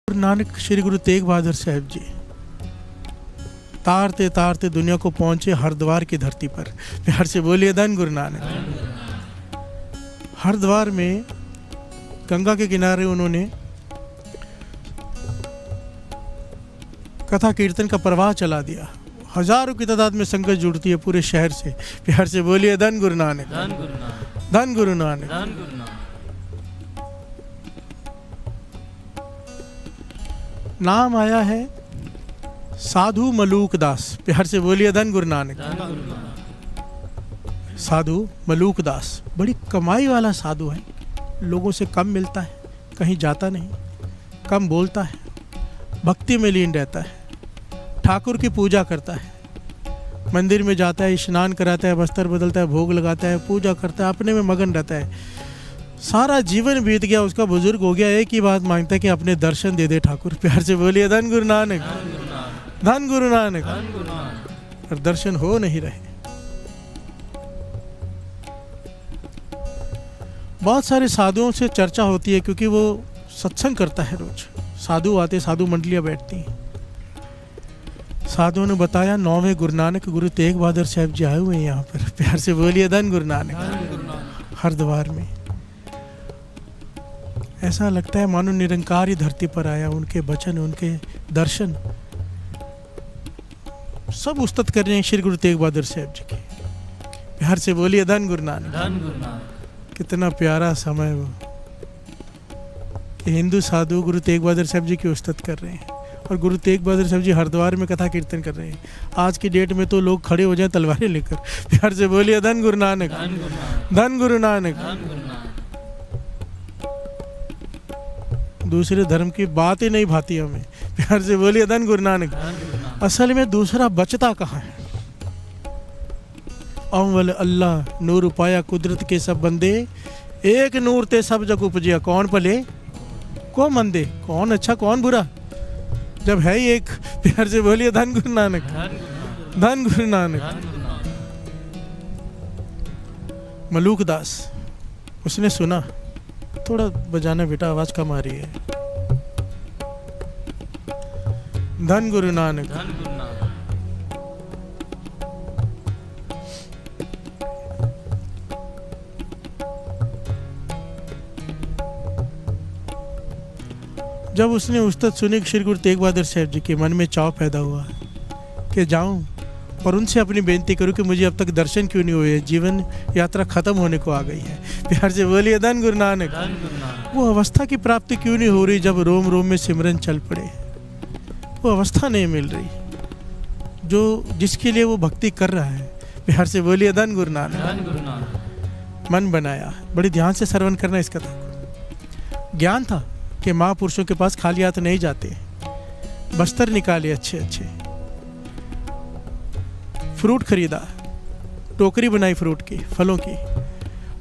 गुरु नानक श्री गुरु तेग बहादुर साहब जी तारते तारते दुनिया को पहुंचे हरिद्वार की धरती पर। प्यार से बोलिए धन गुरु नानक। हरिद्वार में गंगा के किनारे उन्होंने कथा कीर्तन का प्रवाह चला दिया। हजारों की तादाद में संगत जुड़ती है पूरे शहर से। प्यार से बोलिए धन गुरु नानक, धन गुरु नानक, धन गुरु नानक। धन गुरु नानक। नाम आया है साधु मलूक दास। प्यार से बोलिए धन गुरु नानक, धन गुरु नानक। साधु मलूक दास बड़ी कमाई वाला साधु है। लोगों से कम मिलता है, कहीं जाता नहीं, कम बोलता है, भक्ति में लीन रहता है, ठाकुर की पूजा करता है, मंदिर में जाता है, स्नान कराता है, वस्त्र बदलता है, भोग लगाता है, पूजा करता है, अपने में मगन रहता है। सारा जीवन बीत गया उसका, बुजुर्ग हो गया, एक ही बात मांगता है कि अपने दर्शन दे दे ठाकुर। प्यार से बोलिए धन गुरु नानक, धन गुरु नानक। धन गुरु नानक। और दर्शन हो नहीं रहे। बहुत सारे साधुओं से चर्चा होती है क्योंकि वो सत्संग करता है रोज। साधु आते, साधु मंडलियां बैठती हैं। साधुओं ने बताया 9वें गुरु नानक गुरु तेग बहादुर साहब जी आए हुए हैं यहाँ पर। प्यार से बोलिए धन गुरु नानक। हरिद्वार में ऐसा लगता है मानो निरंकार ही धरती पर आया। उनके वचन, उनके दर्शन सब उस्तत कर रहे हैं श्री गुरु तेग बहादुर साहब जी के। प्यार से बोलिए धन गुरु नानक, धन गुरु नानक। कितना प्यारा समय वो कि हिंदू साधु गुरु तेग बहादुर साहब जी की उस्तत कर रहे हैं और गुरु तेग बहादुर साहब जी हरिद्वार में कथा कीर्तन कर रहे हैं। आज की डेट में तो लोग खड़े हो जाए तलवारें लेकर। प्यार से बोलिए धन गुरु नानक, धन गुरु नानक। धन गुरु नानक। धन गुरु नानक। दूसरे धर्म की बात ही नहीं भाती हमें। प्यार से बोलिए धन गुरु नानक। धन गुरु नानक। असल में दूसरा बचता कहाँ है? अव्वल अल्लाह नूर पाया कुदरत के सब बंदे, एक नूर ते सब जग उपजिया, कौन भले को मंदे, कौन अच्छा कौन बुरा, जब है ही एक। प्यार से बोलिए धन गुरु नानक, धन गुरु नानक। धन गुरु नानक। मलूक दास उसने सुना, थोड़ा बजाना बेटा, आवाज कम आ रही है। धन गुरु नानक। धन गुरु नानक। जब उसने उस्तत सुनी श्री गुरु तेग बहादुर साहब जी के मन में चाव पैदा हुआ कि जाऊं और उनसे अपनी बेनती करूं कि मुझे अब तक दर्शन क्यों नहीं हुए, जीवन यात्रा खत्म होने को आ गई है। प्यार से बोलिए धन गुरु नानक। धन गुरु नानक। वो अवस्था की प्राप्ति क्यों नहीं हो रही जब रोम रोम में सिमरन चल पड़े? वो अवस्था नहीं मिल रही जो जिसके लिए वो भक्ति कर रहा है। प्यार से बोलिए धन गुरु नानक। धन गुरु नानक। मन बनाया, बड़ी ध्यान से श्रवण करना इस कथा को। ज्ञान था कि महापुरुषों के पास खाली हाथ नहीं जाते। बस्तर निकाले अच्छे अच्छे, फ्रूट खरीदा, टोकरी बनाई फ्रूट की, फलों की,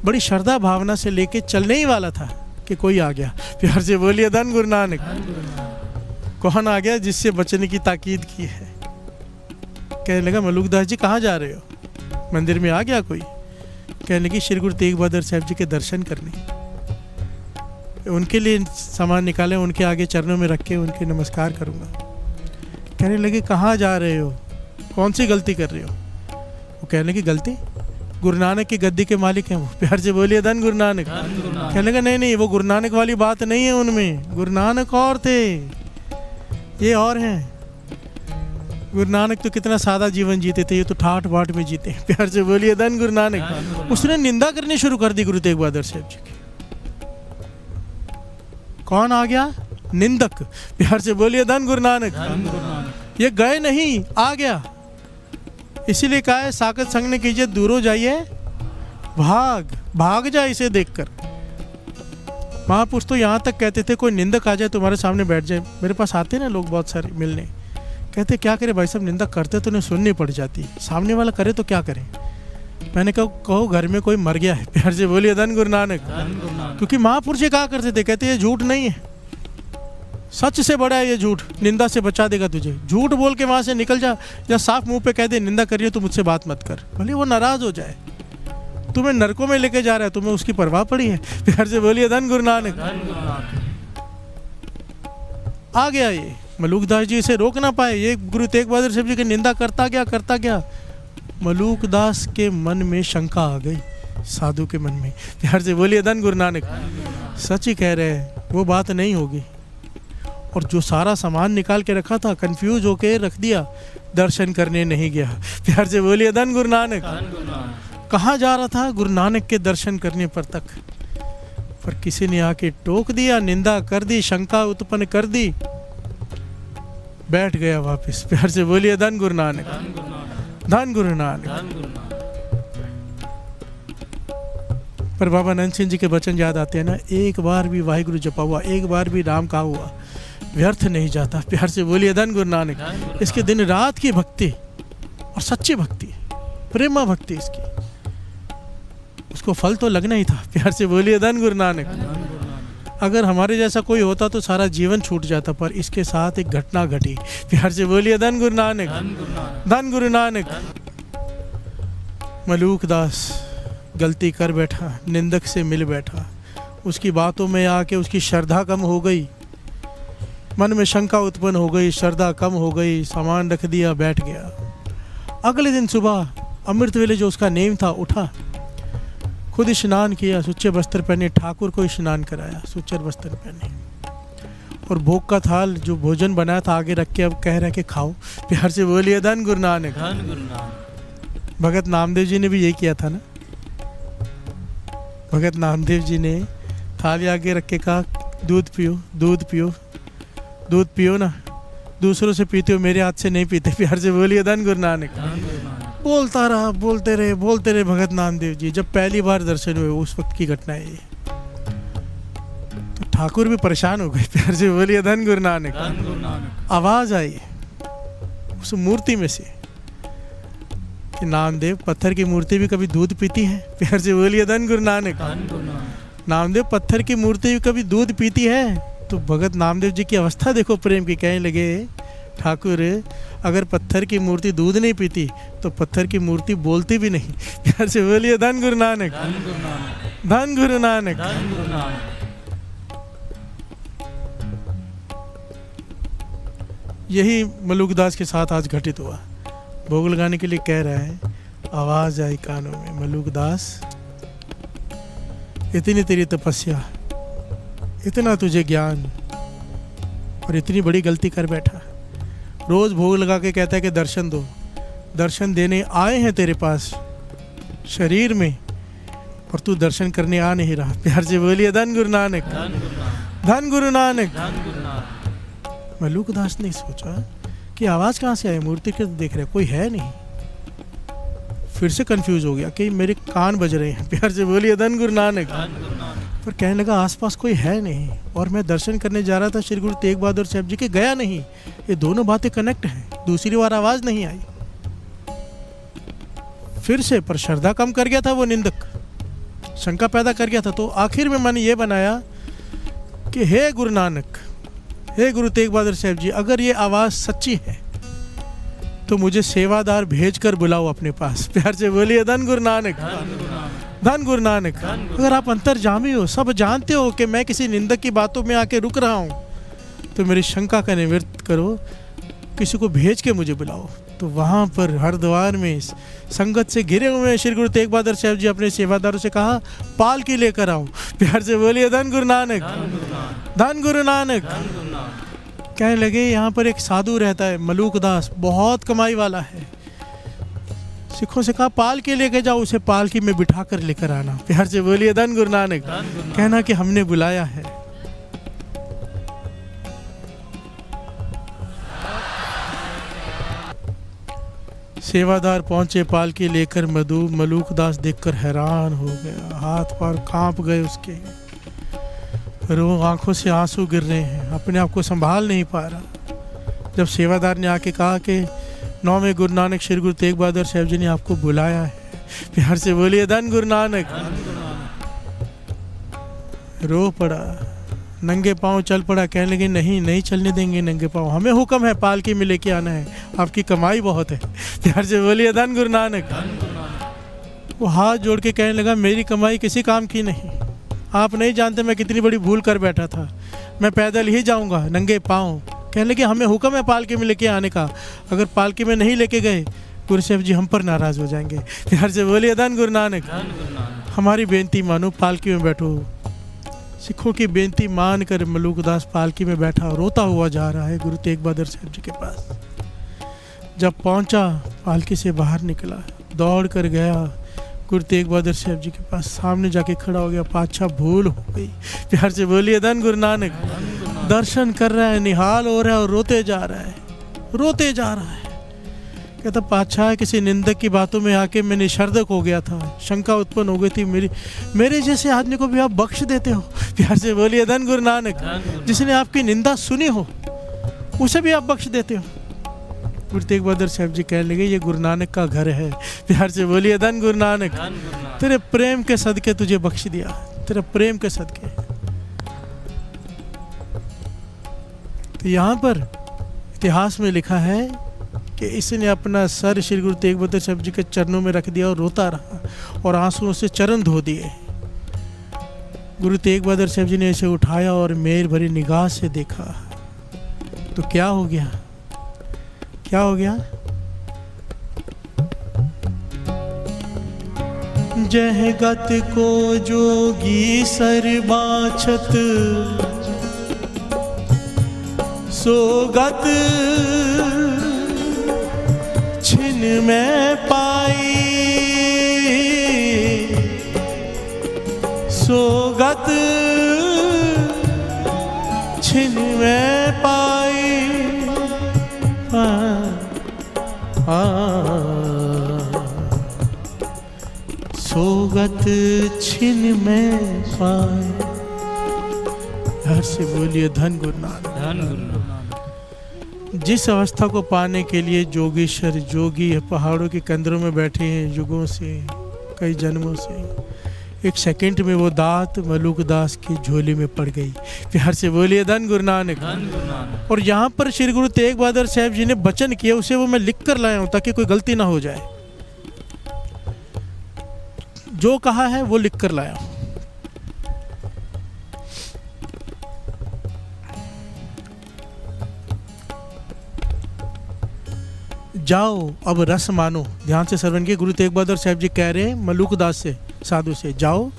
बड़ी श्रद्धा भावना से लेके चलने ही वाला था कि कोई आ गया। प्यार से बोलिए धन गुरु नानक। धन गुरु नानक। कौन आ गया? जिससे बचने की ताकीद की है। कहने लगा मलूक दास जी कहाँ जा रहे हो? मंदिर में आ गया कोई? कहने लगी श्री गुरु तेग बहादुर साहब जी के दर्शन करने। उनके लिए सामान निकाले, उनके आगे चरणों में रख के उनके नमस्कार करूँगा। कहने लगे कहाँ जा रहे हो, कौन सी गलती कर रहे हो? वो कहने लगी गलती, गुरु नानक की गद्दी के मालिक हैं वो। प्यार से बोलिए धन गुरु नानक। धन गुरु नानक। कहने लगा नहीं नहीं, वो गुरु नानक वाली बात नहीं है उनमें। गुरु नानक और थे, ये और हैं। गुरु नानक तो कितना सादा जीवन जीते थे, ये तो ठाठ बाट में जीते। प्यार से बोलिए धन गुरु नानक। उसने निंदा करनी शुरू कर दी गुरु तेग बहादुर साहब जी की। कौन आ गया? निंदक। प्यार से बोलिए धन गुरु नानक। धन गुरु नानक। ये गए नहीं, आ गया। इसीलिए कहा है साकत संग ने कीजिए, दूरों जाइए, भाग भाग जाए इसे देखकर। महापुरुष तो यहाँ तक कहते थे कोई निंदक आ जाए तुम्हारे सामने बैठ जाए। मेरे पास आते ना लोग बहुत सारे मिलने, कहते क्या करे भाई साहब, निंदा करते तो उन्हें सुननी पड़ जाती, सामने वाला करे तो क्या करे। मैंने कहा कहो घर में कोई मर गया है। प्यार से बोलिए धन गुरु नानक। धन गुरु नानक। क्योंकि महापुरुष ये कहा करते थे, कहते ये झूठ नहीं है, सच से बड़ा है ये झूठ, निंदा से बचा देगा तुझे। झूठ बोल के वहां से निकल जा, या साफ मुंह पे कह दे निंदा करिए तो मुझसे बात मत कर, भले वो नाराज हो जाए। तुम्हें नरकों में लेके जा रहा है, तुम्हें उसकी परवाह पड़ी है? प्यार से बोलिए धन गुरु नानक। धन गुरु नानक। आ गया ये। मलूकदास जी इसे रोक ना पाए, ये गुरु तेग बहादुर साहब जी की निंदा करता गया। मलूकदास के मन में शंका आ गई, साधु के मन में। प्यार से बोलिए धन गुरु नानक। सच ही कह रहे हैं, वो बात नहीं होगी। और जो सारा सामान निकाल के रखा था, कंफ्यूज होके रख दिया, दर्शन करने नहीं गया। प्यार से बोलिए धन गुरु नानक। कहाँ जा रहा था? गुरु नानक के दर्शन करने पर तक। पर किसी ने आके टोक दिया, निंदा कर दी, शंका उत्पन्न कर दी, बैठ गया वापस। प्यार से बोलिए धन गुरु नानक, धन गुरु नानक। पर बाबा नंद सिंह जी के वचन याद आते हैं ना, एक बार भी वाहिगुरु जपा हुआ, एक बार भी राम कहा हुआ व्यर्थ नहीं जाता। प्यार से बोलिए धन गुरु नानक। इसके दिन रात की भक्ति और सच्ची भक्ति, प्रेमा भक्ति इसकी, उसको फल तो लगना ही था। प्यार से बोलिए धन गुरु नानक। अगर हमारे जैसा कोई होता तो सारा जीवन छूट जाता, पर इसके साथ एक घटना घटी। प्यार से बोलिए धन गुरु नानक, धन गुरु नानक। मलूकदास गलती कर बैठा, निंदक से मिल बैठा, उसकी बातों में आके उसकी श्रद्धा कम हो गई, मन में शंका उत्पन्न हो गई, श्रद्धा कम हो गई, सामान रख दिया, बैठ गया। अगले दिन सुबह अमृत वेले जो उसका नेम था, उठा, खुद स्नान किया, सुच्चे वस्त्र पहने, ठाकुर को स्नान कराया, सुच्चे वस्त्र पहने, और भोग का थाल जो भोजन बनाया था आगे रख के अब कह रहे कि खाओ। प्यार से बोलिए धन गुरु नानक। भगत नामदेव जी ने भी यही किया था ना। भगत नामदेव जी ने थाली आगे रख के कहा, दूध पियो, दूध पियो, दूध पियो ना, दूसरों से पीते हो, मेरे हाथ से नहीं पीते। प्यार से बोलिए धन गुरु नानक। बोलता रहा, बोलते रहे भगत नामदेव जी। जब पहली बार दर्शन हुए उस वक्त की घटना है ये। तो ठाकुर भी परेशान हो गए। प्यार से बोलिए धन गुरु नानक। आवाज आई उस मूर्ति में से कि नामदेव, पत्थर की मूर्ति भी कभी दूध पीती है? प्यार से बोलिए धन गुरु नानक। नामदेव, पत्थर की मूर्ति भी कभी दूध पीती है? तो भगत नामदेव जी की अवस्था देखो प्रेम की। कहने लगे, ठाकुर, अगर पत्थर की मूर्ति दूध नहीं पीती तो पत्थर की मूर्ति बोलती भी नहीं। प्यार से बोलिए धन गुरु नानक, धन गुरु नानक। यही मलूकदास के साथ आज घटित हुआ। भोग लगाने के लिए कह रहा है, आवाज आई कानों में, मलूकदास, इतनी तेरी तपस्या, इतना तुझे ज्ञान, और इतनी बड़ी गलती कर बैठा। रोज भोग लगा के कहता है कि दर्शन दो, दर्शन देने आए हैं तेरे पास शरीर में, और तू दर्शन करने आ नहीं रहा। प्यार से बोलिए धन गुरु नानक, धन गुरु नानक। मलूकदास ने सोचा कि आवाज़ कहाँ से आई, मूर्ति के देख रहे कोई है नहीं। फिर से कंफ्यूज हो गया कि मेरे कान बज रहे हैं। प्यार से बोलिए धन गुरु नानक। पर कहने लगा आसपास कोई है नहीं, और मैं दर्शन करने जा रहा था श्री गुरु तेग बहादुर साहब जी के, गया नहीं। ये दोनों बातें कनेक्ट हैं। दूसरी बार आवाज़ नहीं आई। फिर से, पर श्रद्धा कम कर गया था वो निंदक, शंका पैदा कर गया था। तो आखिर में मैंने ये बनाया कि हे गुरु नानक, हे गुरु तेग बहादुर साहब जी, अगर ये आवाज़ सच्ची है तो मुझे सेवादार भेजकर बुलाओ अपने पास। प्यार से बोलिए धन गुरु नानक, धन गुरु नानक। अगर आप अंतर्जामी हो, सब जानते हो कि मैं किसी निंदक की बातों में आके रुक रहा हूँ, तो मेरी शंका का निवृत्त करो, किसी को भेज के मुझे बुलाओ। तो वहाँ पर हरिद्वार में संगत से घिरे हुए श्री गुरु तेग बहादुर साहब जी अपने सेवादारों से कहा, पालकी लेकर आओ। प्यार से बोलिए धन गुरु नानक, धन गुरु नानक। कहने लगे, यहाँ पर एक साधु रहता है मलूकदास, बहुत कमाई वाला है। सिखों से कहा पालकी लेके जाओ, उसे पालकी में बिठा कर लेकर आना। प्यार से बोलिए धन गुरु नानक। कहना कि हमने बुलाया है। सेवादार पहुंचे पालकी लेकर। मलूकदास देखकर हैरान हो गया, हाथ पैर कांप गए उसके, आंखों से आंसू गिर रहे हैं, अपने आप को संभाल नहीं पा रहा। जब सेवादार ने आके कहा कि 9वें गुरु नानक श्री गुरु तेग बहादुर साहब जी ने आपको बुलाया है। प्यार से बोलिए धन गुरु नानक। रो पड़ा, नंगे पांव चल पड़ा। कहने लगे, नहीं चलने देंगे नंगे पांव, हमें हुक्म है पालकी में लेके आना है, आपकी कमाई बहुत है। प्यार से बोलिए धन गुरु नानक। वो हाथ जोड़ के कहने लगा, मेरी कमाई किसी काम की नहीं, आप नहीं जानते मैं कितनी बड़ी भूल कर बैठा था। मैं पैदल ही जाऊंगा नंगे पाँव। कहने लगे हमें हुक्म है पालकी में लेके आने का, अगर पालकी में नहीं लेके गए गुरु साहब जी हम पर नाराज़ हो जाएंगे। प्यार से बोलिए धन गुरु नानक। हमारी बेनती मानो, पालकी में बैठो। सिखों की बेनती मान कर मलूक दास पालकी में बैठा रोता हुआ जा रहा है गुरु तेग बहादुर साहब जी के पास। जब पहुंचा पालकी से बाहर निकला, दौड़ कर गया गुरु तेग बहादुर साहब जी के पास, सामने जाके खड़ा हो गया। पातशाह भूल हो गई। प्यार से बोलिए धन गुरु नानक। दर्शन कर रहा है, निहाल हो रहा है और रोते जा रहा है, रोते जा रहा है। कहता पातशाह किसी निंदक की बातों में आके मैं निशर्दक हो गया था, शंका उत्पन्न हो गई थी मेरे जैसे आदमी को भी आप बख्श देते हो। प्यार से बोलिए धन गुरु नानक। जिसने आपकी निंदा सुनी हो उसे भी आप बख्श देते हो। गुरु तेग बहादुर साहब जी कहने लगे ये गुरु नानक का घर है। प्यार से बोलिए धन गुरु नानक। तेरे प्रेम के सदके तुझे बख्श दिया, तेरे प्रेम के सदके। तो यहाँ पर इतिहास में लिखा है कि इसने अपना सर श्री गुरु तेग बहादुर साहब जी के चरणों में रख दिया और रोता रहा और आंसुओं से चरण धो दिए। गुरु तेग बहादुर साहब जी ने इसे उठाया और मेर भरी निगाह से देखा तो क्या हो गया, क्या हो गया? जह गत को जोगी सर बाछत सोगत छिन में पाई, सोगत छिन में पाई। सोगत छिन में पाए। घर से बोलिए धन गुरु नानक। धन गुरु नानक। जिस अवस्था को पाने के लिए जोगीश्वर जोगी पहाड़ों के कंदरों में बैठे हैं युगों से, कई जन्मों से, एक सेकंड में वो दात मलूक दास की झोली में पड़ गई। प्यार से बोलिए धन गुरु नानक। और यहाँ पर श्री गुरु तेग बहादुर साहब जी ने वचन किया, उसे वो मैं लिख कर लाया हूँ ताकि कोई गलती ना हो जाए। जो कहा है वो लिख कर लाया हूँ। जाओ अब रस मानो। ध्यान से श्रवण किए। गुरु तेग बहादुर साहब जी कह रहे हैं मलूक दास से, साधु से, जाओ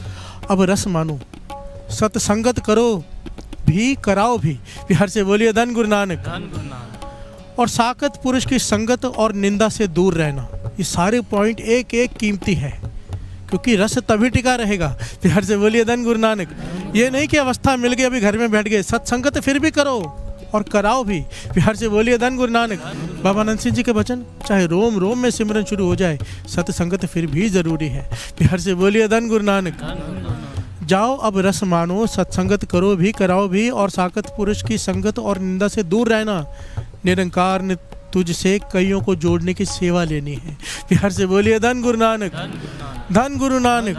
अब रस मानो, सत्संगत करो भी कराओ भी। प्यार से बोलिए धन गुरु नानक। और साकत पुरुष की संगत और निंदा से दूर रहना। ये सारे पॉइंट एक एक कीमती है क्योंकि रस तभी टिका रहेगा। प्यार से बोलिए धन गुरु नानक। ये नहीं कि अवस्था मिल गई अभी घर में बैठ गए, सत्संगत फिर भी करो और कराओ भी। प्यार से बोलिए धन गुरु नानक। बाबा नंद सिंह जी के वचन, चाहे रोम रोम में सिमरन शुरू हो जाए, सत्संगत फिर भी जरूरी है। प्यार से बोलिए धन गुरु नानक। जाओ अब रस मानो, सत्संगत करो भी कराओ भी, और साकत पुरुष की संगत और निंदा से दूर रहना। निरंकार ने तुझसे कईयों को जोड़ने की सेवा लेनी है। प्यार से बोलिए धन गुरु नानक। धन गुरु नानक।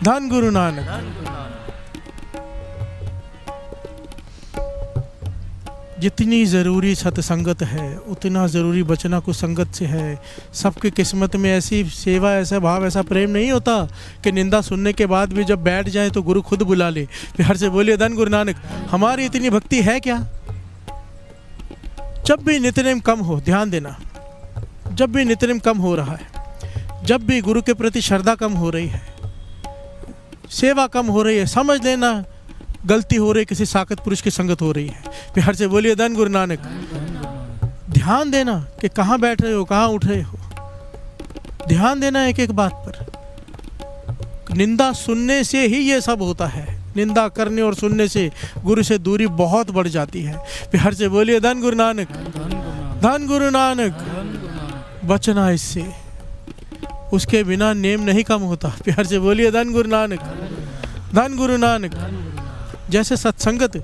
धन गुरु नानक। जितनी ज़रूरी सत्संगत है उतना ज़रूरी बचना कुसंगत से है। सबकी किस्मत में ऐसी सेवा, ऐसा भाव, ऐसा प्रेम नहीं होता कि निंदा सुनने के बाद भी जब बैठ जाए तो गुरु खुद बुला ले। प्यार से बोलिए धन गुरु नानक। हमारी इतनी भक्ति है क्या? जब भी नित्यनेम कम हो, ध्यान देना, जब भी नित्यनेम कम हो रहा है, जब भी गुरु के प्रति श्रद्धा कम हो रही है, सेवा कम हो रही है, समझ लेना गलती हो रही, किसी साकत पुरुष की संगत हो रही है। प्यार से बोलिए धन गुरु नानक। ध्यान देना कि कहाँ बैठ रहे हो, कहाँ उठ रहे हो। ध्यान देना एक एक बात पर। निंदा सुनने से ही ये सब होता है। निंदा करने और सुनने से गुरु से दूरी बहुत बढ़ जाती है। प्यार से बोलिए धन गुरु नानक। धन गुरु नानक। बचना इससे, उसके बिना नेम नहीं कम होता। प्यार से बोलिए धन गुरु नानक। धन गुरु नानक। जैसे सत्संगत,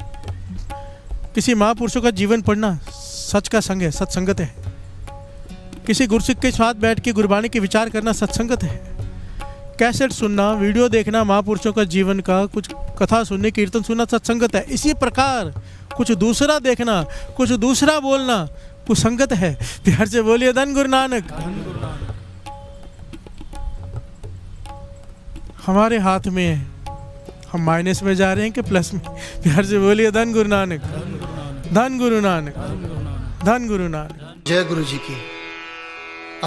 किसी महापुरुषों का जीवन पढ़ना सच का संग है, सत्संगत है। किसी गुरसिख के साथ बैठ के गुरबाणी के विचार करना सत्संगत है। कैसेट सुनना, वीडियो देखना महापुरुषों का जीवन का, कुछ कथा सुनने, कीर्तन सुनना सत्संगत है। इसी प्रकार कुछ दूसरा देखना, कुछ दूसरा बोलना कुसंगत है। प्यार से बोलिए धन गुरु नानक। हमारे हाथ में है हम माइनस में जा रहे हैं कि प्लस में? प्यार से बोलिए धन गुरु नानक, धन गुरु नानक, धन गुरु नानक। जय गुरु जी की।